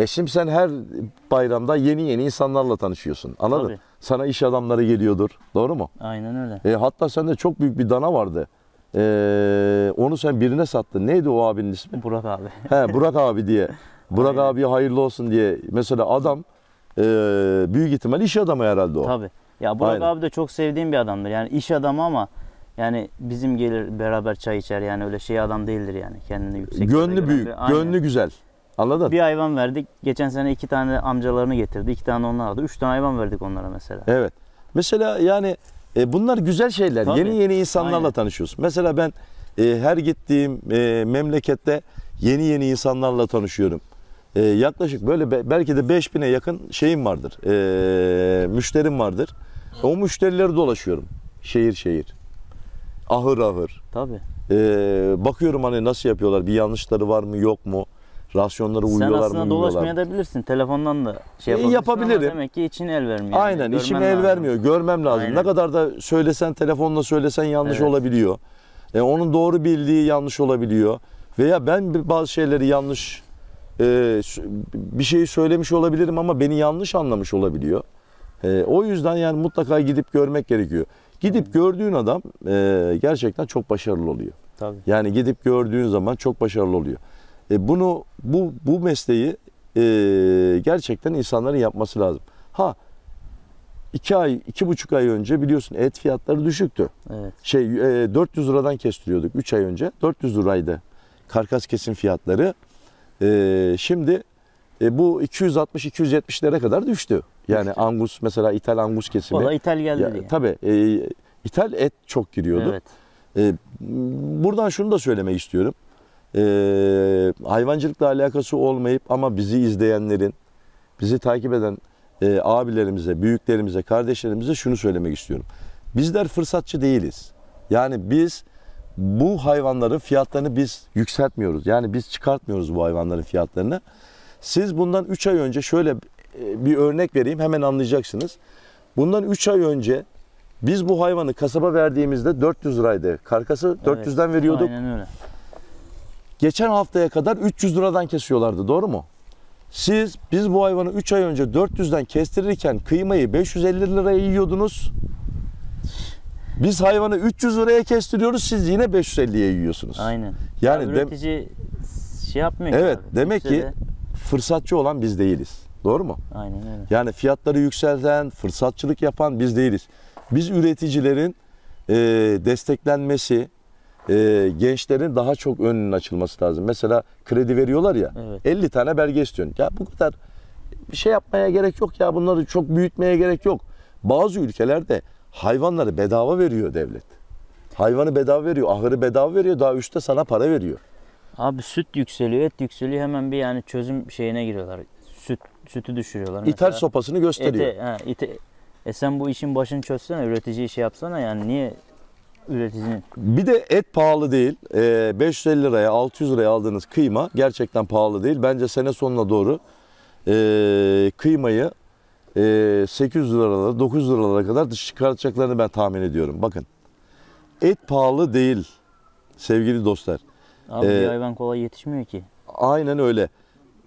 S2: Şimdi sen her bayramda yeni insanlarla tanışıyorsun. Anladın?
S1: Tabii.
S2: Sana iş adamları geliyordur. Doğru mu?
S1: Aynen öyle.
S2: Hatta sende çok büyük bir dana vardı. Onu sen birine sattın. Neydi o abinin ismi?
S1: Burak abi.
S2: Burak abi diye. Burak
S1: Aynen.
S2: abiye hayırlı olsun diye. Mesela adam büyük ihtimal iş adamı herhalde o.
S1: Tabii. Ya Burak
S2: Aynen.
S1: abi de çok sevdiğim bir adamdır. Yani iş adamı ama yani bizim gelir beraber çay içer yani öyle şey adam değildir yani. Kendini yüksek.
S2: Gönlü büyük,
S1: Aynen.
S2: gönlü güzel. Anladın?
S1: Bir hayvan verdik. Geçen sene 2 tane amcalarını getirdi. 2 tane onlar aldı. 3 tane hayvan verdik onlara mesela.
S2: Evet. Mesela yani bunlar güzel şeyler.
S1: Tabii.
S2: Yeni insanlarla
S1: Aynen.
S2: tanışıyorsun. Mesela ben her gittiğim memlekette yeni insanlarla tanışıyorum. Yaklaşık böyle belki de 5000'e yakın şeyim vardır. Müşterim vardır. O müşterileri dolaşıyorum. Şehir. Ahır.
S1: Tabii.
S2: Bakıyorum hani nasıl yapıyorlar. Bir yanlışları var mı yok mu? Rasyonları
S1: Sen
S2: uyuyorlar mı
S1: aslında
S2: uymuyorlar mı?
S1: dolaşmayabilirsin. Telefondan da şey yapabilirsin
S2: yapabilirim.
S1: ama demek ki için el vermiyor. Yani.
S2: Aynen işim
S1: Görmen
S2: el
S1: lazım.
S2: vermiyor. Görmem lazım.
S1: Aynen.
S2: Ne kadar da söylesen telefonla söylesen yanlış
S1: Evet.
S2: olabiliyor. Onun doğru bildiği yanlış olabiliyor. Veya ben bazı şeyleri yanlış bir şeyi söylemiş olabilirim ama beni yanlış anlamış olabiliyor. O yüzden yani mutlaka gidip görmek gerekiyor. Gidip gördüğün adam gerçekten çok başarılı oluyor.
S1: Tabii.
S2: Yani gidip gördüğün zaman çok başarılı oluyor. Bu mesleği gerçekten insanların yapması lazım. 2,5 ay önce biliyorsun et fiyatları düşüktü.
S1: Evet.
S2: 400 liradan kestiriyorduk 3 ay önce. 400 liraydı karkas kesim fiyatları şimdi bu 260-270'lere kadar düştü. Yani Angus mesela İthal Angus kesimi.
S1: O da ithal geldi
S2: Ya,
S1: diye.
S2: tabii ithal et çok giriyordu.
S1: Evet.
S2: Buradan şunu da söylemek istiyorum. Hayvancılıkla alakası olmayıp ama bizi izleyenlerin, bizi takip eden abilerimize, büyüklerimize, kardeşlerimize şunu söylemek istiyorum. Bizler fırsatçı değiliz. Yani biz bu hayvanların fiyatlarını biz yükseltmiyoruz. Yani biz çıkartmıyoruz bu hayvanların fiyatlarını. Siz bundan 3 ay önce şöyle bir örnek vereyim, hemen anlayacaksınız. Bundan 3 ay önce biz bu hayvanı kasaba verdiğimizde 400 liraydı. Karkası 400'den veriyorduk.
S1: Aynen öyle.
S2: Geçen haftaya kadar 300 liradan kesiyorlardı, doğru mu? Biz bu hayvanı 3 ay önce 400'den kestirirken kıymayı 550 liraya yiyordunuz. Biz hayvanı 300 liraya kestiriyoruz, siz yine 550'ye yiyorsunuz.
S1: Aynen.
S2: Yani
S1: Ya üretici şey yapmıyor.
S2: evet,
S1: abi.
S2: demek ki
S1: Yükse de-
S2: fırsatçı olan biz değiliz. Doğru mu?
S1: Aynen öyle.
S2: Yani fiyatları yükselten, fırsatçılık yapan biz değiliz. Biz üreticilerin desteklenmesi, gençlerin daha çok önünün açılması lazım. Mesela kredi veriyorlar ya,
S1: Evet.
S2: 50 tane belge istiyorsun. Ya bu kadar bir şey yapmaya gerek yok ya, bunları çok büyütmeye gerek yok. Bazı ülkelerde hayvanları bedava veriyor devlet. Hayvanı bedava veriyor, ahırı bedava veriyor, daha üstte sana para veriyor.
S1: Abi süt yükseliyor, et yükseliyor. Hemen bir yani çözüm şeyine giriyorlar. Sütü düşürüyorlar.
S2: İthal
S1: Mesela
S2: sopasını gösteriyor.
S1: sen bu işin başını çözsene, üreticiyi şey yapsana, yani niye üreticinin
S2: Bir de et pahalı değil. 550 liraya, 600 liraya aldığınız kıyma gerçekten pahalı değil. Bence sene sonuna doğru kıymayı 800 liralara, 900 liralara kadar çıkartacaklarını ben tahmin ediyorum. Bakın, et pahalı değil sevgili dostlar.
S1: abi bir hayvan kolay yetişmiyor ki.
S2: Aynen öyle.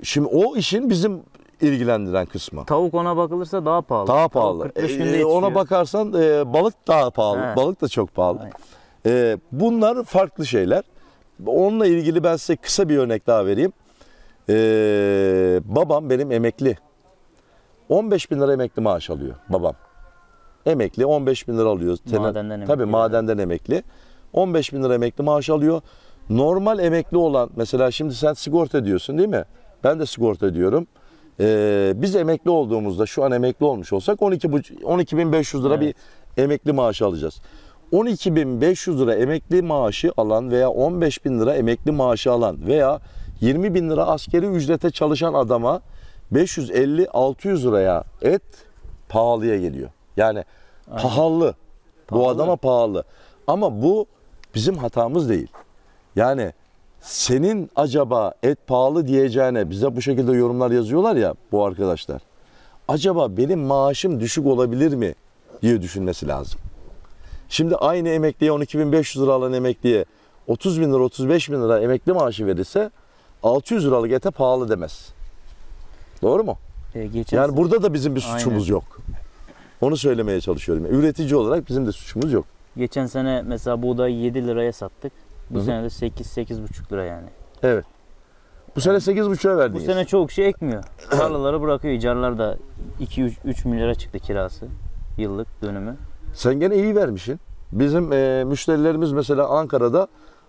S2: Şimdi o işin bizim ilgilendiren kısmı.
S1: Tavuk ona bakılırsa daha pahalı.
S2: Daha
S1: Tavuk
S2: pahalı.
S1: 45 günde yetişiyor.
S2: Ona bakarsan balık daha pahalı.
S1: He.
S2: Balık da çok pahalı.
S1: Aynen.
S2: Bunlar farklı şeyler. Onunla ilgili ben size kısa bir örnek daha vereyim. Babam benim emekli. 15 bin lira emekli maaş alıyor babam. Emekli 15 bin lira alıyor.
S1: Madenden emekli.
S2: Tabii madenden emekli. 15 bin lira emekli maaş alıyor. Normal emekli olan, mesela şimdi sen sigorta ediyorsun değil mi? Ben de sigorta ediyorum. Biz emekli olduğumuzda, şu an emekli olmuş olsak 12.500 lira bir emekli maaşı alacağız. 12.500 lira emekli maaşı alan veya 15 bin lira emekli maaşı alan veya 20 bin lira askeri ücrete çalışan adama 550-600 liraya et pahalıya geliyor. Yani pahalı. Bu
S1: Pahalı.
S2: adama pahalı. Ama bu bizim hatamız değil. Yani senin acaba et pahalı diyeceğine bize bu şekilde yorumlar yazıyorlar ya bu arkadaşlar. Acaba benim maaşım düşük olabilir mi diye düşünmesi lazım. Şimdi aynı emekliye 12.500 lira alan emekliye 30 bin lira 35 bin lira emekli maaşı verirse 600 liralık ete pahalı demez. Doğru mu? Yani burada da bizim bir suçumuz
S1: Aynen.
S2: yok. Onu söylemeye çalışıyorum. Üretici olarak bizim de suçumuz yok.
S1: Geçen sene mesela buğdayı 7 liraya sattık. Bu
S2: Hı hı.
S1: sene de 8-8,5 lira yani.
S2: Evet. Bu sene 8,5'a
S1: Bu
S2: verdiniz.
S1: sene çok şey ekmiyor. Tarlaları bırakıyor. İcarlar da 2-3 milyara çıktı kirası. Yıllık dönümü.
S2: Sen gene iyi vermişsin. Bizim müşterilerimiz mesela Ankara'da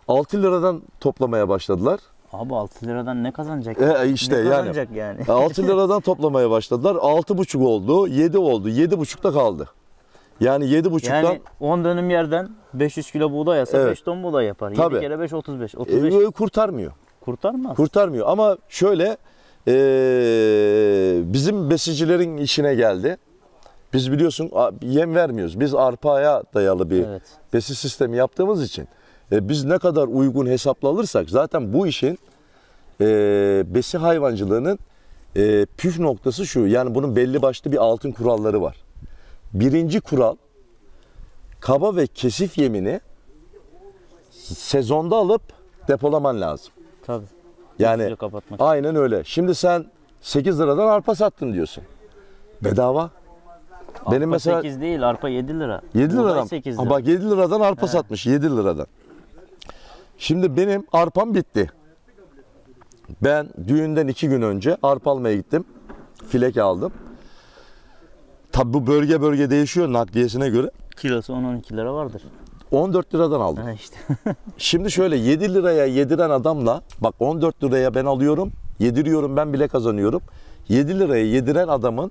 S2: 6 liradan toplamaya başladılar.
S1: Abi 6 liradan ne kazanacak?
S2: İşte
S1: ne
S2: yani.
S1: kazanacak yani?
S2: 6 liradan toplamaya başladılar. 6,5 oldu, 7 oldu. 7,5'ta kaldı. Yani 7,5'dan
S1: Yani 10 dönüm yerden 500 kilo buğday yasa
S2: Evet.
S1: 5 ton buğday yapar. 7
S2: Tabii.
S1: kere 5 35. 35
S2: kurtarmıyor.
S1: kurtarmaz.
S2: Kurtarmıyor ama şöyle bizim besicilerin işine geldi. Biz biliyorsun yem vermiyoruz. Biz arpaya dayalı bir
S1: Evet.
S2: besi sistemi yaptığımız için biz ne kadar uygun hesaplanırsak zaten bu işin besi hayvancılığının püf noktası şu. Yani bunun belli başlı bir altın kuralları var. Birinci kural, kaba ve kesif yemini sezonda alıp depolaman lazım.
S1: Tabii.
S2: Yani
S1: Üstüne kapatmak.
S2: aynen öyle. Şimdi sen 8 liradan arpa sattın diyorsun. Bedava. Benim
S1: Arpa
S2: mesela
S1: 8 değil, arpa 7 lira.
S2: 7
S1: Buğday
S2: liradan.
S1: 8
S2: Ha
S1: lira.
S2: bak 7 liradan arpa satmış. 7 liradan. Şimdi benim arpam bitti. Ben düğünden 2 gün önce arpa almaya gittim. Filek aldım. Tabi bu bölge bölge değişiyor nakliyesine göre.
S1: Kilosu 10-12 lira vardır.
S2: 14 liradan aldım.
S1: Ha işte.
S2: Şimdi şöyle 7 liraya yediren adamla bak 14 liraya ben alıyorum, yediriyorum, ben bile kazanıyorum. 7 liraya yediren adamın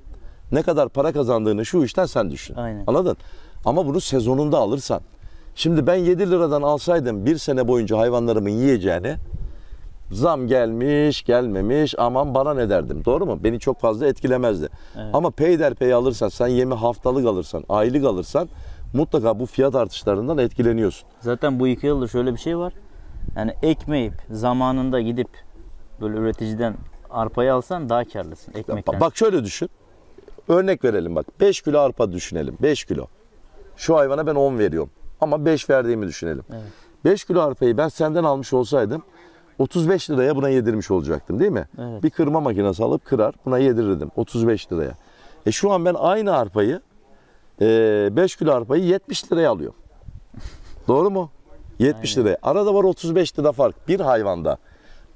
S2: ne kadar para kazandığını şu işten sen düşün.
S1: Aynen.
S2: Anladın? Ama bunu sezonunda alırsan. Şimdi ben 7 liradan alsaydım bir sene boyunca hayvanlarımın yiyeceğini, zam gelmiş gelmemiş aman bana ne derdim, doğru mu? Beni çok fazla etkilemezdi.
S1: Evet.
S2: Ama peyderpey alırsan, sen yemi haftalık alırsan, aylık alırsan mutlaka bu fiyat artışlarından etkileniyorsun.
S1: Zaten bu 2 yıldır şöyle bir şey var. Yani ekmeyip zamanında gidip böyle üreticiden arpayı alsan daha karlısın ekmekten.
S2: Bak şöyle düşün. Örnek verelim bak. 5 kilo arpa düşünelim. 5 kilo. Şu hayvana ben 10 veriyorum. Ama 5 verdiğimi düşünelim.
S1: Evet.
S2: 5 kilo arpayı ben senden almış olsaydım 35 liraya buna yedirmiş olacaktım, değil mi?
S1: Evet.
S2: Bir kırma makinesi alıp kırar buna yedirirdim 35 liraya. Şu an ben aynı arpayı 5 kilo arpayı 70 liraya alıyorum. Doğru mu? 70 liraya. Arada var 35 lira fark. Bir hayvanda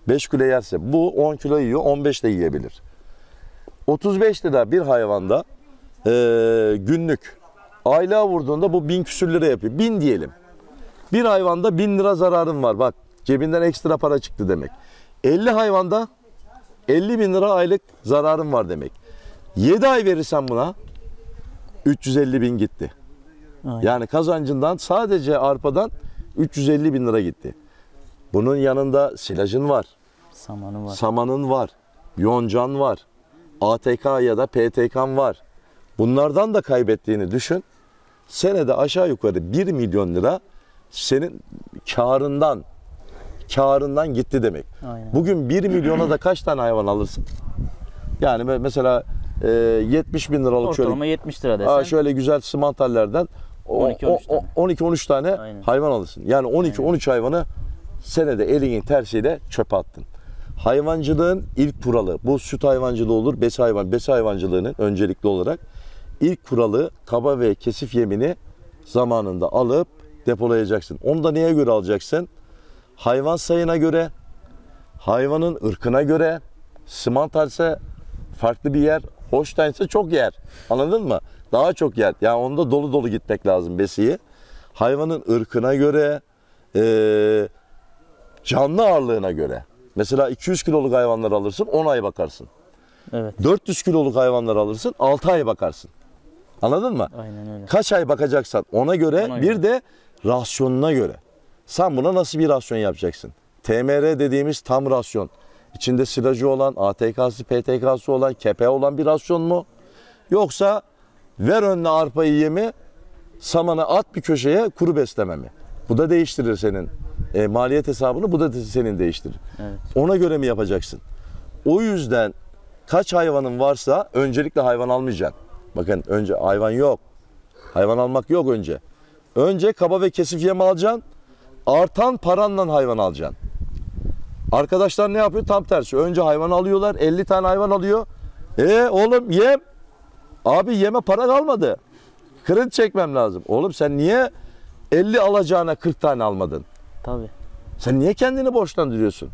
S2: 5 kilo yerse bu 10 kilo yiyor, 15 de yiyebilir. 35 lira bir hayvanda günlük aylığa vurduğunda bu 1000 küsür lira yapıyor. 1000 diyelim. Bir hayvanda 1000 lira zararın var. Bak cebinden ekstra para çıktı demek. 50 hayvanda 50 bin lira aylık zararın var demek. 7 ay verirsen buna 350 bin gitti.
S1: Aynen.
S2: Yani kazancından sadece arpadan 350 bin lira gitti. Bunun yanında silajın var,
S1: Samanı var.
S2: samanın var, yoncan var, ATK ya da PTK'n var. Bunlardan da kaybettiğini düşün. Senede aşağı yukarı 1 milyon lira senin karından gitti demek.
S1: Aynen.
S2: Bugün 1 milyona da kaç tane hayvan alırsın? Yani mesela 70 bin liralık
S1: Ortalama
S2: şöyle
S1: 70 lira desen.
S2: şöyle güzel simantallerden 12-13 tane
S1: Aynen.
S2: hayvan alırsın. Yani 12-13 hayvanı senede elinin tersiyle çöpe attın. Hayvancılığın ilk kuralı, bu süt hayvancılığı olur, besi hayvancılığının öncelikli olarak ilk kuralı kaba ve kesif yemini zamanında alıp depolayacaksın. Onu da neye göre alacaksın? Hayvan sayına göre, hayvanın ırkına göre, simantalse farklı bir yer, Holstein'se çok yer. Anladın mı? Daha çok yer. Yani onda dolu dolu gitmek lazım besiyi. Hayvanın ırkına göre, canlı ağırlığına göre. Mesela 200 kiloluk hayvanlar alırsın 10 ay bakarsın.
S1: Evet.
S2: 400 kiloluk hayvanlar alırsın 6 ay bakarsın. Anladın mı?
S1: Aynen öyle.
S2: Kaç ay bakacaksan ona göre,
S1: Ona
S2: bir
S1: göre.
S2: de rasyonuna göre. Sen buna nasıl bir rasyon yapacaksın? TMR dediğimiz tam rasyon. İçinde silajı olan, ATK'sı, PTK'sı olan, kepeği olan bir rasyon mu? Yoksa ver önüne arpayı yemi, samanı at bir köşeye kuru besleme mi? Bu da değiştirir senin maliyet hesabını, bu da senin değiştirir.
S1: Evet.
S2: Ona göre mi yapacaksın? O yüzden kaç hayvanın varsa öncelikle hayvan almayacaksın. Bakın önce hayvan yok. Hayvan almak yok önce. Önce kaba ve kesif yem alacaksın. Artan paranla hayvan alacaksın. Arkadaşlar ne yapıyor? Tam tersi. Önce hayvan alıyorlar. 50 tane hayvan alıyor. Oğlum yem. Abi yeme para kalmadı. Kredi çekmem lazım. Oğlum sen niye 50 alacağına 40 tane almadın?
S1: Tabii.
S2: Sen niye kendini borçlandırıyorsun?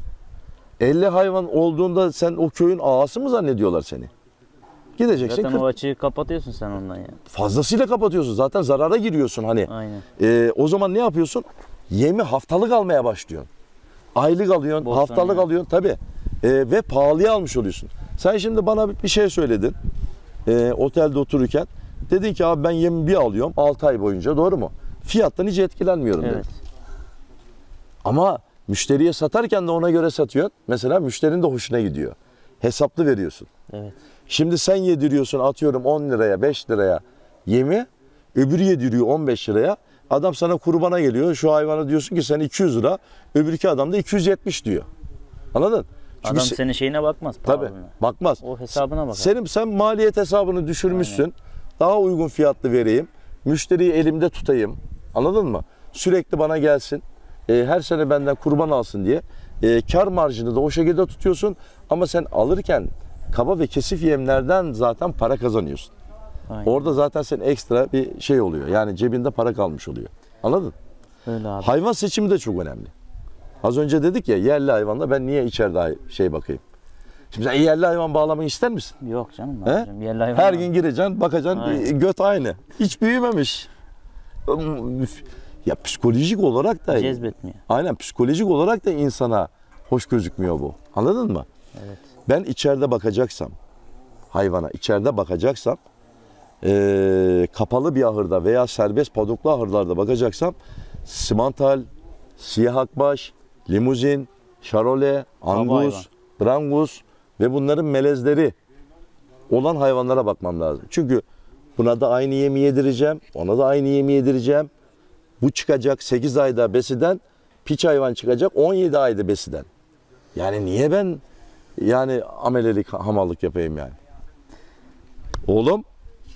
S2: 50 hayvan olduğunda sen o köyün ağası mı zannediyorlar seni? Gideceksin.
S1: Zaten o açığı kapatıyorsun sen ondan yani.
S2: Fazlasıyla kapatıyorsun. Zaten zarara giriyorsun hani.
S1: Aynen.
S2: O zaman ne yapıyorsun? Yemi haftalık almaya başlıyorsun. Aylık alıyorsun,
S1: Bostan
S2: haftalık
S1: yani.
S2: alıyorsun tabii. Ve pahalıya almış oluyorsun. Sen şimdi bana bir şey söyledin. Otelde otururken. Dedin ki abi ben yemi bir alıyorum 6 ay boyunca, doğru mu? Fiyattan hiç etkilenmiyorum dedin.
S1: Evet.
S2: Ama müşteriye satarken de ona göre satıyorsun. Mesela müşterinin de hoşuna gidiyor. Hesaplı veriyorsun.
S1: Evet.
S2: Şimdi sen yediriyorsun atıyorum 10 liraya 5 liraya yemi. Öbürü yediriyor 15 liraya. Adam sana kurbana geliyor. Şu hayvana diyorsun ki sen 200 lira. Öbürki adam da 270 diyor. Anladın? Çünkü
S1: Adam senin şeyine bakmaz.
S2: tabii
S1: pahalılığına.
S2: bakmaz.
S1: O hesabına bakar.
S2: Sen maliyet hesabını düşürmüşsün.
S1: Aynen.
S2: Daha uygun fiyatlı vereyim. Müşteriyi elimde tutayım. Anladın mı? Sürekli bana gelsin. Her sene benden kurban alsın diye. Kar marjını da o şekilde tutuyorsun. Ama sen alırken kaba ve kesif yemlerden zaten para kazanıyorsun.
S1: Aynen.
S2: Orada zaten sen ekstra bir şey oluyor. Yani cebinde para kalmış oluyor. Anladın?
S1: Öyle abi.
S2: Hayvan seçimi de çok önemli. Az önce dedik ya yerli hayvanda ben niye içeride bakayım. Şimdi sen yerli hayvan bağlamayı ister misin?
S1: Yok canım.
S2: He?
S1: Abicim, yerli hayvan
S2: Her
S1: var.
S2: gün gireceksin, bakacaksın
S1: Aynen.
S2: göt aynı. Hiç büyümemiş. Ya psikolojik olarak da
S1: Cezbetmiyor.
S2: aynen psikolojik olarak da insana hoş gözükmüyor bu. Anladın mı?
S1: Evet.
S2: Ben içeride bakacaksam, hayvana içeride bakacaksam, kapalı bir ahırda veya serbest padoklu ahırlarda bakacaksam, simantal, siyah akbaş, limuzin, şarole,
S1: hayvan.
S2: angus, brangus ve bunların melezleri olan hayvanlara bakmam lazım. Çünkü buna da aynı yemi yedireceğim, ona da aynı yemi yedireceğim. Bu çıkacak 8 ayda besiden, piç hayvan çıkacak 17 ayda besiden. Yani niye ben yani amelelik, hamallık yapayım yani? Oğlum,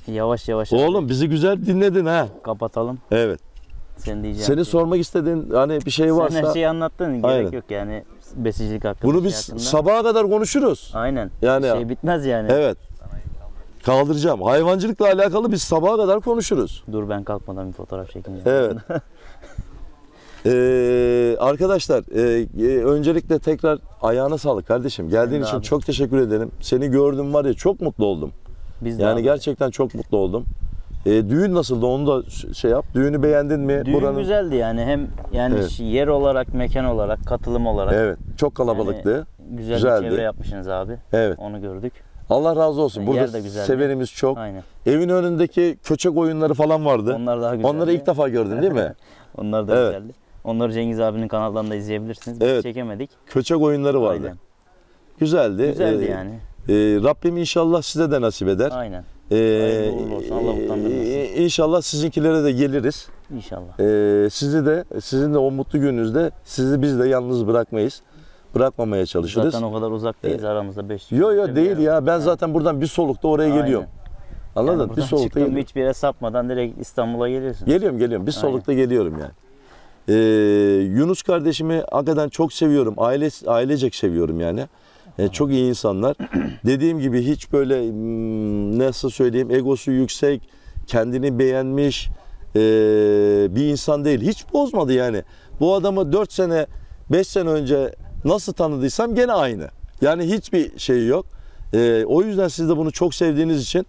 S1: Yavaş yavaş
S2: oğlum bizi güzel dinledin ha.
S1: kapatalım.
S2: Evet.
S1: Senin diyeceğin
S2: Seni
S1: şey.
S2: sormak istediğin hani bir şey
S1: Sen
S2: varsa
S1: her şeyi anlattın. Gerek
S2: Aynen.
S1: yok yani besicilik hakkında.
S2: bunu
S1: şey
S2: biz
S1: hakkında.
S2: sabaha kadar konuşuruz.
S1: Aynen.
S2: Yani-
S1: Şey bitmez yani.
S2: Evet. Kaldıracağım. Hayvancılıkla alakalı biz sabaha kadar konuşuruz.
S1: Dur ben kalkmadan bir fotoğraf çekeceğim.
S2: Evet. Arkadaşlar öncelikle tekrar ayağına sağlık kardeşim. Geldiğin
S1: Senin de
S2: için
S1: abi.
S2: çok teşekkür ederim. Seni gördüm var ya çok mutlu oldum.
S1: Biz de
S2: Yani
S1: abi.
S2: gerçekten çok mutlu oldum. Düğün nasıldı onu da şey yap. Düğünü beğendin mi?
S1: Düğün güzeldi yani hem yani
S2: Evet.
S1: yer olarak, mekan olarak, katılım olarak.
S2: Evet. Çok kalabalıktı.
S1: Güzel
S2: Güzeldi.
S1: bir çevre yapmışsınız abi.
S2: Evet.
S1: Onu gördük.
S2: Allah razı olsun.
S1: Yer
S2: Burada
S1: de güzeldi.
S2: severimiz çok.
S1: Aynen.
S2: Evin önündeki köçek oyunları falan vardı.
S1: Onlar daha güzeldi.
S2: Onları ilk defa gördün değil mi?
S1: Onlar da
S2: Evet.
S1: güzeldi. Onları Cengiz abinin kanalından da izleyebilirsiniz. Biz
S2: Evet.
S1: çekemedik.
S2: Köçek oyunları vardı.
S1: Aynen.
S2: Güzeldi.
S1: Güzeldi yani.
S2: Rabbim inşallah size de nasip eder.
S1: Aynen. Hayırlı uğurlu olsun. Allah utandırmasın.
S2: İnşallah sizinkilere de geliriz.
S1: İnşallah.
S2: Sizin de o mutlu gününüzde sizi biz de yalnız bırakmayız. Bırakmamaya çalışırız.
S1: Zaten o kadar uzak değiliz. Aramızda 500
S2: Yo
S1: kilometre bir
S2: değil
S1: yer var.
S2: ya. Ben zaten buradan bir solukta oraya
S1: Aynen.
S2: geliyorum. Anladın?
S1: Yani
S2: Bir
S1: buradan
S2: solukta
S1: çıktın mı
S2: geliyorum.
S1: hiçbir yere sapmadan direkt İstanbul'a geliyorsun.
S2: Geliyorum. Bir
S1: Aynen.
S2: solukta geliyorum yani. Yunus kardeşimi hakikaten çok seviyorum. Ailecek seviyorum yani. Çok iyi insanlar. Dediğim gibi hiç böyle nasıl söyleyeyim egosu yüksek, kendini beğenmiş bir insan değil. Hiç bozmadı yani. Bu adamı 4 sene, 5 sene önce nasıl tanıdıysam gene aynı. Yani hiçbir şey yok. O yüzden siz de bunu çok sevdiğiniz için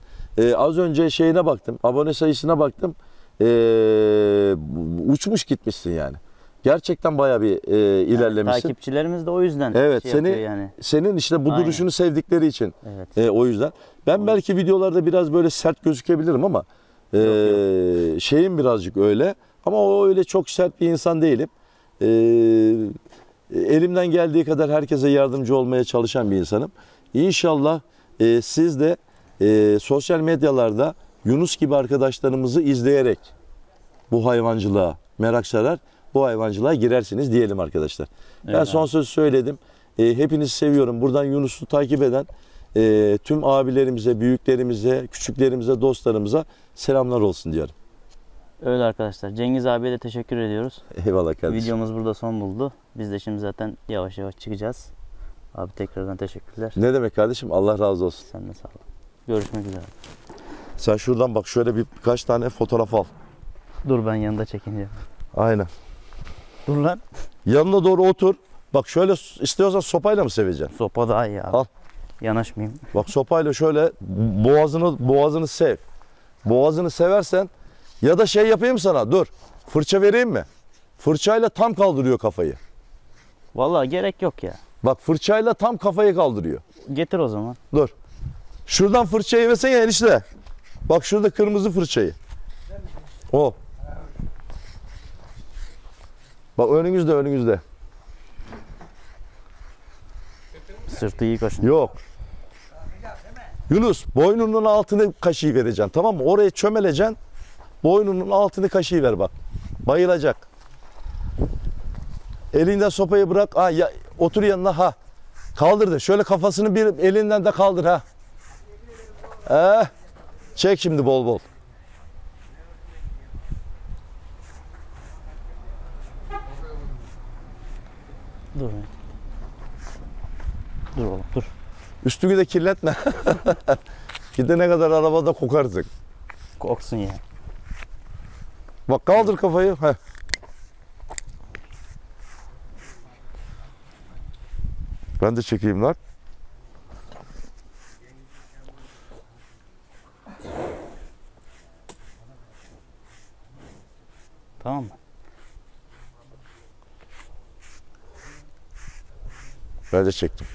S2: az önce şeyine baktım, abone sayısına baktım. Uçmuş gitmişsin yani. Gerçekten bayağı bir ilerlemişsin.
S1: Takipçilerimiz de o yüzden
S2: Evet,
S1: şey
S2: seni
S1: yapıyor yani.
S2: senin işte bu
S1: Aynen.
S2: duruşunu sevdikleri için
S1: Evet.
S2: o yüzden. Ben belki videolarda biraz böyle sert gözükebilirim ama şeyim birazcık öyle. Ama o öyle çok sert bir insan değilim. Elimden geldiği kadar herkese yardımcı olmaya çalışan bir insanım. İnşallah siz de sosyal medyalarda Yunus gibi arkadaşlarımızı izleyerek bu hayvancılığa merak sarar, bu hayvancılığa girersiniz diyelim arkadaşlar. Ben
S1: Evet
S2: son
S1: abi.
S2: söz söyledim. Hepinizi seviyorum. Buradan Yunus'u takip eden tüm abilerimize, büyüklerimize, küçüklerimize, dostlarımıza selamlar olsun diyorum.
S1: Öyle arkadaşlar. Cengiz abiye de teşekkür ediyoruz.
S2: Eyvallah kardeşim.
S1: Videomuz burada son buldu. Biz de şimdi zaten yavaş yavaş çıkacağız. Abi tekrardan teşekkürler.
S2: Ne demek kardeşim? Allah razı olsun.
S1: Sen de sağ ol. Görüşmek üzere.
S2: Sen şuradan bak şöyle birkaç tane fotoğraf al.
S1: Dur ben yanında çekince.
S2: Aynen.
S1: Dur lan.
S2: Yanına doğru otur. Bak şöyle istiyorsan sopayla mı seveceksin?
S1: Sopa daha iyi abi.
S2: Al.
S1: Yanaşmayayım.
S2: Bak sopayla şöyle boğazını sev. Boğazını seversen ya da şey yapayım sana dur. Fırça vereyim mi? Fırçayla tam kaldırıyor kafayı.
S1: Vallahi gerek yok ya.
S2: Bak fırçayla tam kafayı kaldırıyor.
S1: Getir o zaman.
S2: Dur. Şuradan fırçayı versene enişte. Bak şurada kırmızı fırçayı. O. Bak önünüzde.
S1: Sırtı iyi kaşın.
S2: Yok. Yunus boynunun altını kaşığı vereceksin tamam mı? Oraya çömeleceksin. Boynunun altını kaşığı ver bak. Bayılacak. Elinden sopayı bırak. Ha, ya, otur yanına ha. Kaldırdı. Şöyle kafasını bir elinden de kaldır ha. Çek şimdi bol bol.
S1: Dur. Dur oğlum dur.
S2: Üstünü de kirletme. Gidene kadar arabada kokarsın.
S1: Koksun ya.
S2: Bak kaldır kafayı. Heh. Ben de çekeyim lan.
S1: Tamam mı?
S2: Ben de çektim.